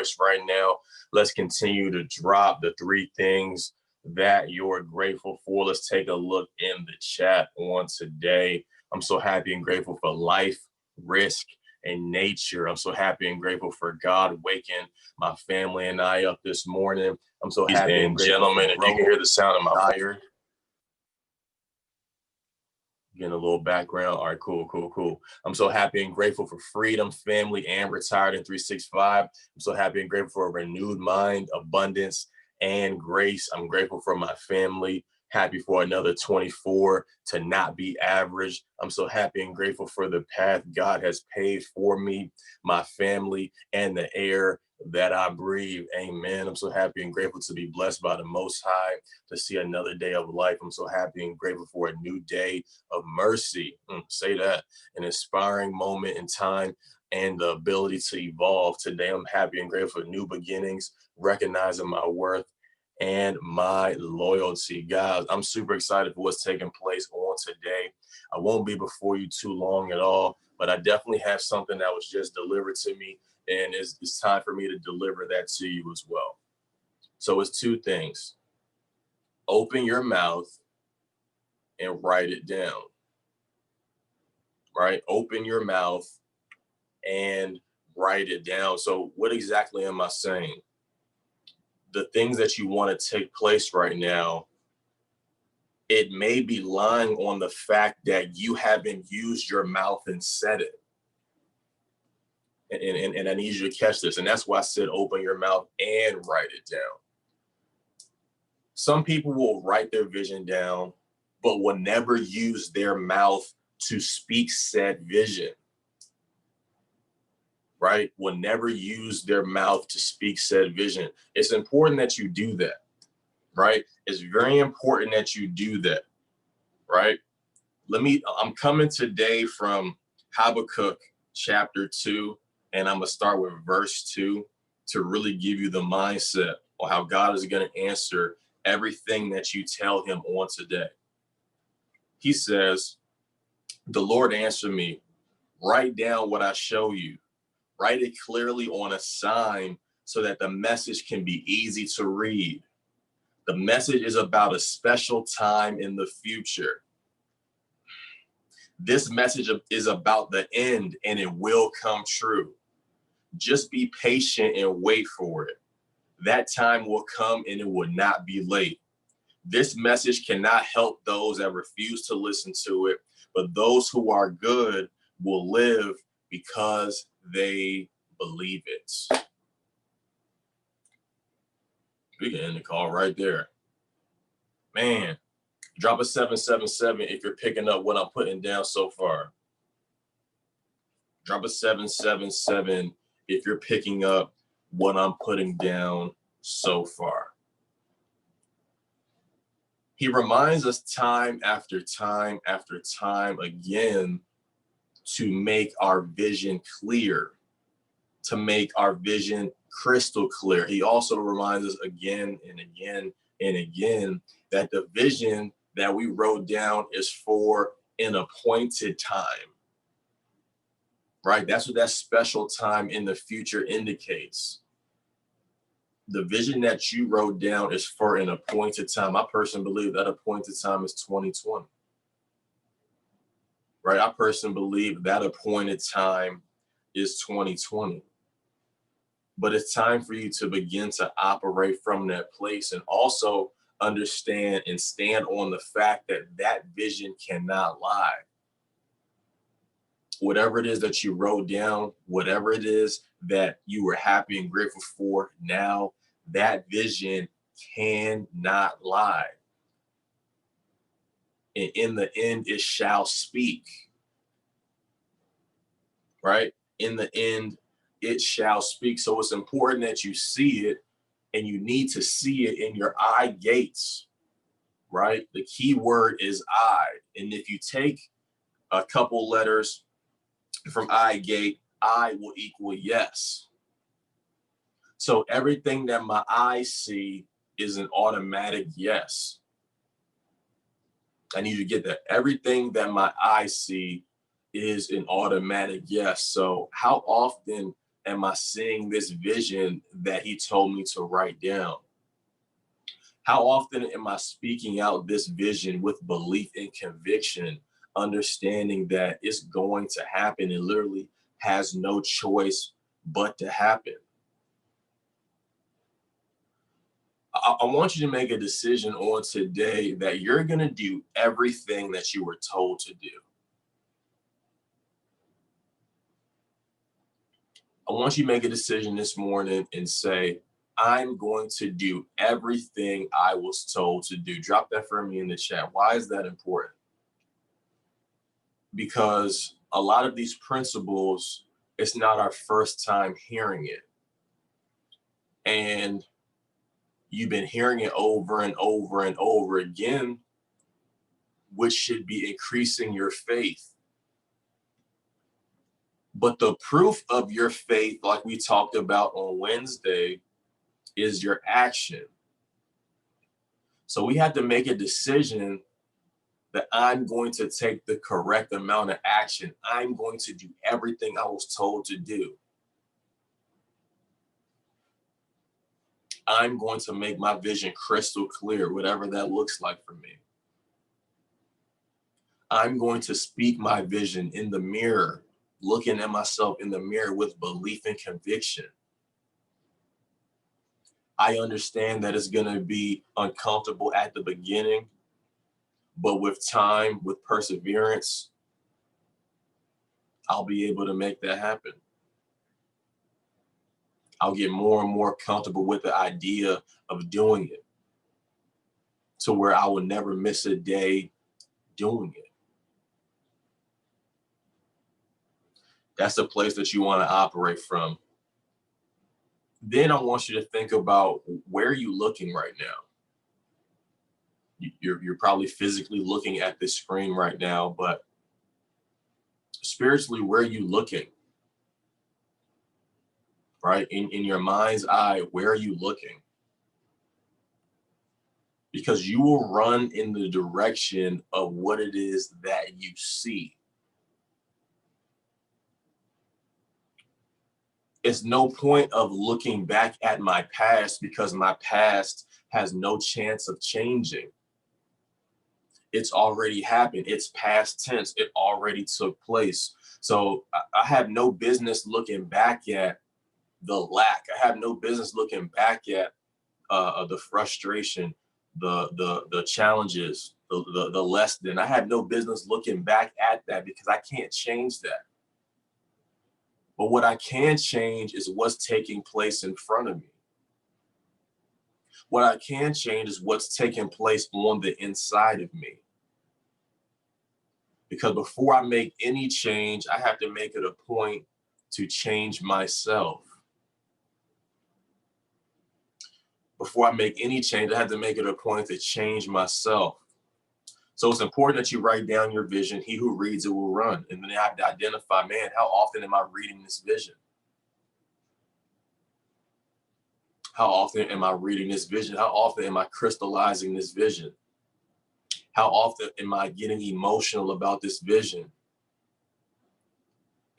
voice right now. Let's continue to drop the 3 things that you're grateful for. Let's take a look in the chat on today. I'm so happy and grateful for life, risk, and nature. I'm so happy and grateful for God waking my family and I up this morning. I'm so happy and grateful. Gentlemen, if you can hear the sound of my fire. Getting a little background. All right, cool. I'm so happy and grateful for freedom, family, and RetiredIn365. I'm so happy and grateful for a renewed mind, abundance, and grace. I'm grateful for my family. Happy for another 24 to not be average. I'm so happy and grateful for the path God has paved for me, my family, and the air that I breathe. Amen. I'm so happy and grateful to be blessed by the Most High, to see another day of life. I'm so happy and grateful for a new day of mercy. Say that. An inspiring moment in time and the ability to evolve. Today, I'm happy and grateful for new beginnings, recognizing my worth and my loyalty. Guys, I'm super excited for what's taking place on today. I won't be before you too long at all, but I definitely have something that was just delivered to me, and it's time for me to deliver that to you as well. So it's 2 things. Open your mouth and write it down, right? Open your mouth and write it down. So what exactly am I saying? The things that you want to take place right now, it may be lying on the fact that you haven't used your mouth and said it. And I need you to catch this. And that's why I said open your mouth and write it down. Some people will write their vision down, but will never use their mouth to speak said vision. Right? Will never use their mouth to speak said vision. It's important that you do that. Right? It's very important that you do that. Right? I'm coming today from Habakkuk chapter 2, and I'm going to start with verse 2 to really give you the mindset on how God is going to answer everything that you tell him on today. He says, the Lord answered me, write down what I show you. Write it clearly on a sign so that the message can be easy to read. The message is about a special time in the future. This message is about the end, and it will come true. Just be patient and wait for it. That time will come, and it will not be late. This message cannot help those that refuse to listen to it, but those who are good will live because they believe it. We can end the call right there. Man, drop a 777 if you're picking up what I'm putting down so far. Drop a 777 if you're picking up what I'm putting down so far. He reminds us time after time after time again to make our vision clear, to make our vision crystal clear. He also reminds us again and again and again that the vision that we wrote down is for an appointed time, right? That's what that special time in the future indicates. The vision that you wrote down is for an appointed time. I personally believe that appointed time is 2020. Right? I personally believe that appointed time is 2020. But it's time for you to begin to operate from that place and also understand and stand on the fact that that vision cannot lie. Whatever it is that you wrote down, whatever it is that you were happy and grateful for now, that vision cannot lie. And in the end, it shall speak. Right? In the end, it shall speak. So it's important that you see it, and you need to see it in your eye gates, right? The key word is I. And if you take a couple letters from I gate, I will equal yes. So everything that my eyes see is an automatic yes. I need you to get that. Everything that my eyes see is an automatic yes. So how often am I seeing this vision that he told me to write down? How often am I speaking out this vision with belief and conviction, understanding that it's going to happen and literally has no choice but to happen? I want you to make a decision on today that you're going to do everything that you were told to do. I want you to make a decision this morning and say, I'm going to do everything I was told to do. Drop that for me in the chat. Why is that important? Because a lot of these principles, it's not our first time hearing it. And you've been hearing it over and over and over again, which should be increasing your faith. But the proof of your faith, like we talked about on Wednesday, is your action. So we have to make a decision that I'm going to take the correct amount of action. I'm going to do everything I was told to do. I'm going to make my vision crystal clear, whatever that looks like for me. I'm going to speak my vision in the mirror, looking at myself in the mirror with belief and conviction. I understand that it's going to be uncomfortable at the beginning, but with time, with perseverance, I'll be able to make that happen. I'll get more and more comfortable with the idea of doing it to where I will never miss a day doing it. That's the place that you want to operate from. Then I want you to think about, where are you looking right now? You're probably physically looking at this screen right now, but spiritually, where are you looking? Right? In your mind's eye, where are you looking? Because you will run in the direction of what it is that you see. It's no point of looking back at my past, because my past has no chance of changing. It's already happened. It's past tense. It already took place. So I have no business looking back at the lack. I have no business looking back at the frustration, the challenges, the less than. I have no business looking back at that, because I can't change that. But what I can change is what's taking place in front of me. What I can change is what's taking place on the inside of me. Because before I make any change, I have to make it a point to change myself. Before I make any change, I have to make it a point to change myself. So it's important that you write down your vision. He who reads it will run. And then I have to identify, man, how often am I reading this vision? How often am I reading this vision? How often am I crystallizing this vision? How often am I getting emotional about this vision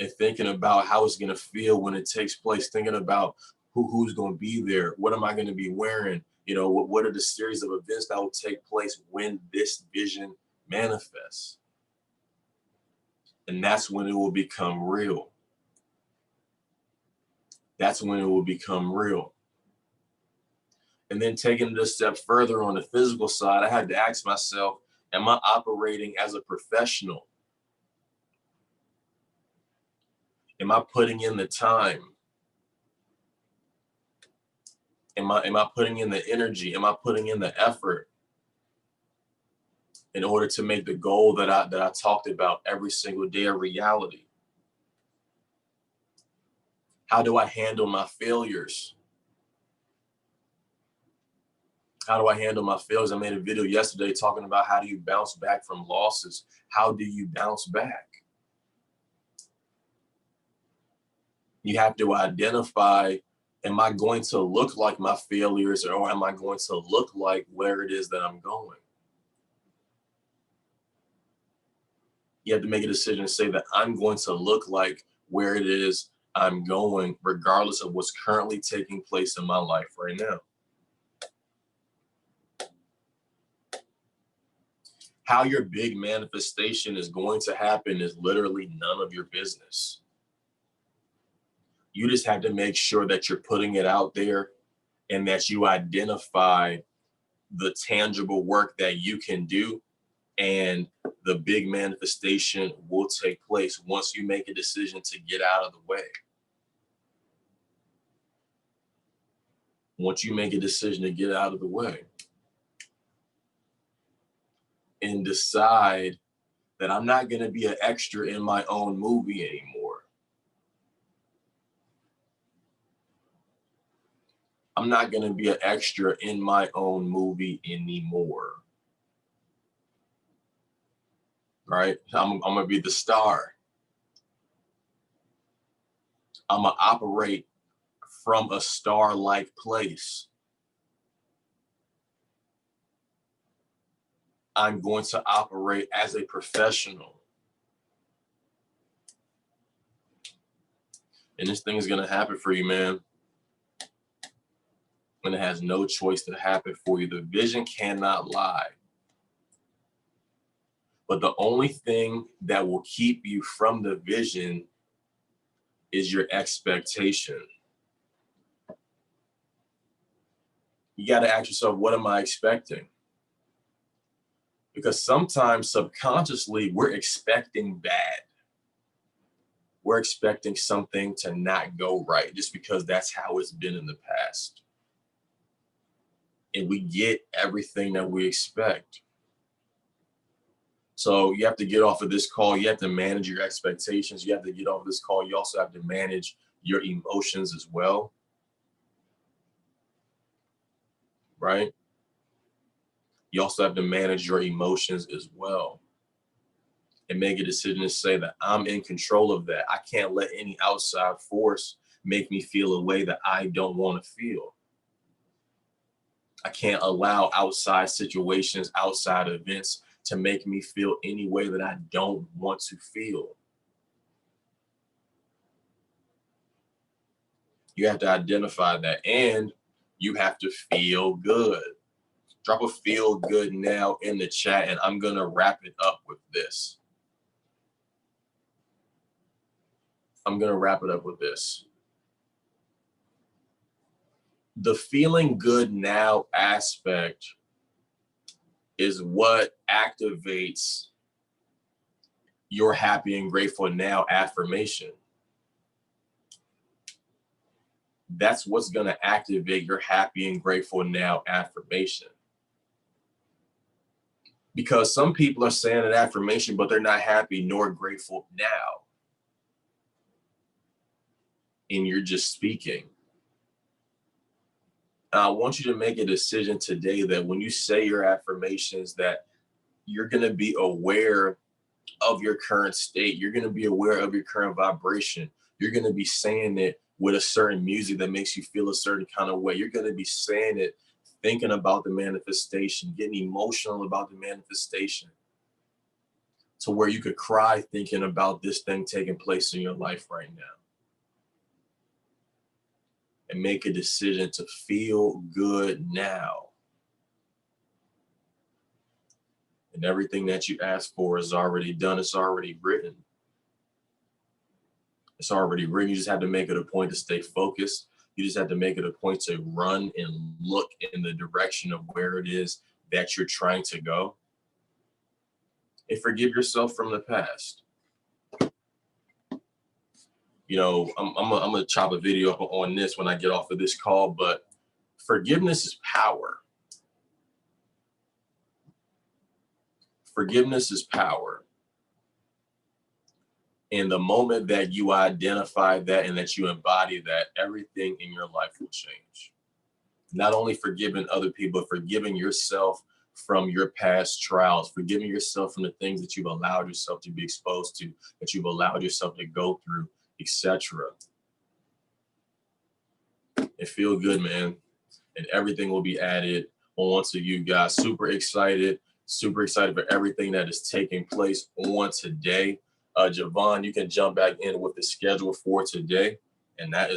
and thinking about how it's going to feel when it takes place, thinking about who's going to be there, what am I going to be wearing, what are the series of events that will take place when this vision manifests? And that's when it will become real. That's when it will become real. And then taking it a step further on the physical side, I had to ask myself, am I operating as a professional? Am I putting in the time? Am I putting in the energy? Am I putting in the effort in order to make the goal that I talked about every single day a reality? How do I handle my failures? How do I handle my failures? I made a video yesterday talking about, how do you bounce back from losses? How do you bounce back? You have to identify, am I going to look like my failures, or am I going to look like where it is that I'm going? You have to make a decision and say that I'm going to look like where it is I'm going regardless of what's currently taking place in my life right now. How your big manifestation is going to happen is literally none of your business. You just have to make sure that you're putting it out there and that you identify the tangible work that you can do, and the big manifestation will take place once you make a decision to get out of the way. Once you make a decision to get out of the way and decide that I'm not going to be an extra in my own movie anymore. I'm not going to be an extra in my own movie anymore. Right? I'm going to be the star. I'm going to operate from a star-like place. I'm going to operate as a professional. And this thing is going to happen for you, man. And it has no choice to happen for you. The vision cannot lie. But the only thing that will keep you from the vision is your expectation. You got to ask yourself, what am I expecting? Because sometimes subconsciously we're expecting bad. We're expecting something to not go right just because that's how it's been in the past. And we get everything that we expect. So you have to get off of this call. You have to manage your expectations. You have to get off of this call. You also have to manage your emotions as well. Right? You also have to manage your emotions as well. And make a decision to say that I'm in control of that. I can't let any outside force make me feel a way that I don't want to feel. I can't allow outside situations, outside events to make me feel any way that I don't want to feel. You have to identify that, and you have to feel good. Drop a feel good now in the chat, and I'm going to wrap it up with this. The feeling good now aspect is what activates your happy and grateful now affirmation. That's what's going to activate your happy and grateful now affirmation. Because some people are saying an affirmation, but they're not happy nor grateful now. And you're just speaking. I want you to make a decision today that when you say your affirmations, that you're going to be aware of your current state. You're going to be aware of your current vibration. You're going to be saying it with a certain music that makes you feel a certain kind of way. You're going to be saying it thinking about the manifestation, getting emotional about the manifestation, to where you could cry thinking about this thing taking place in your life right now. And make a decision to feel good now. And everything that you ask for is already done. It's already written. It's already written. You just have to make it a point to stay focused. You just have to make it a point to run and look in the direction of where it is that you're trying to go. And forgive yourself from the past. You know, I'm gonna chop a video up on this when I get off of this call, but forgiveness is power. Forgiveness is power. And the moment that you identify that and that you embody that, everything in your life will change. Not only forgiving other people, but forgiving yourself from your past trials, forgiving yourself from the things that you've allowed yourself to be exposed to, that you've allowed yourself to go through, etc. And feel good, man. And everything will be added on to you guys. Super excited for everything that is taking place on today. Javon, you can jump back in with the schedule for today. And that is